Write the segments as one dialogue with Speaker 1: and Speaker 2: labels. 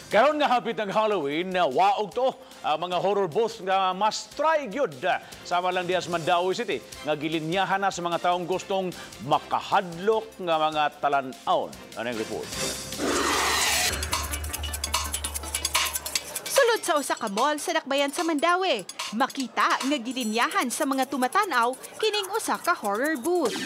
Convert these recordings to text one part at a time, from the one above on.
Speaker 1: Karon nga hapit ng Halloween, waog to ang mga horror booths nga mas try gyud sama lang diha sa Mandaue City nga gilinyahan na sa mga taong gustong makahadlok nga mga talan-aon. Ano yung report?
Speaker 2: Sulod sa usa ka mall sa Dakbayan sa Mandaue, makita nga gilinyahan sa mga tumatanaw kining usa ka horror booth.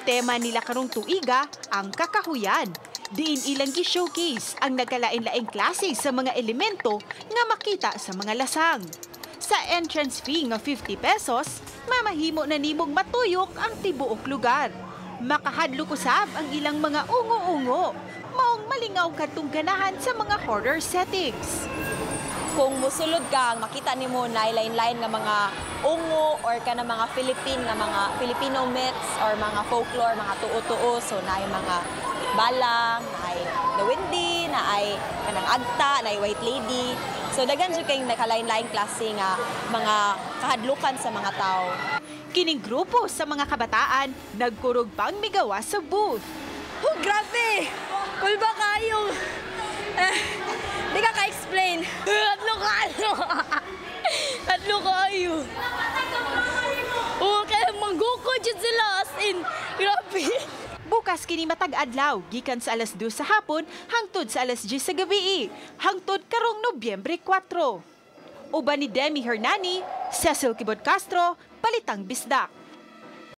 Speaker 2: Tema nila karong tuiga ang kakahuyan. Diin ilang gi-showcase ang nagkalain-laing klase sa mga elemento nga makita sa mga lasang. Sa entrance fee nga 50 pesos, mamahimo na nimong matuyok ang tibuok lugar. Makahadlok usab ang ilang mga ungo-ungo. Maong malingaw kadtong ganahan sa mga horror settings.
Speaker 3: Kung musulod ka, makita nimo na lain-lain nga mga ungo or ka na mga Filipino myths or mga folklore, mga tuo-tuo. So na mga balang, na ay the windy, na ay kanang agta, na ay white lady. So daghan jud kay nakalain-lain klase nga mga kahadlukan sa mga tao.
Speaker 2: Kining grupo sa mga kabataan nagkurog pang migawa sa booth.
Speaker 3: Oh, grabe! Cool ba kayo? Di ka ka-explain. Tatlo kayo. Oh, kaya manggukod dyan sila as in. Grabe.
Speaker 2: Bukas kini matag adlaw gikan sa alas 2 sa hapon hangtod sa alas 10 sa gabi, hangtod karong Nobyembre 4. Uban ni Demi Hernani, Cecil Kibot Castro, Balitang Bisdak.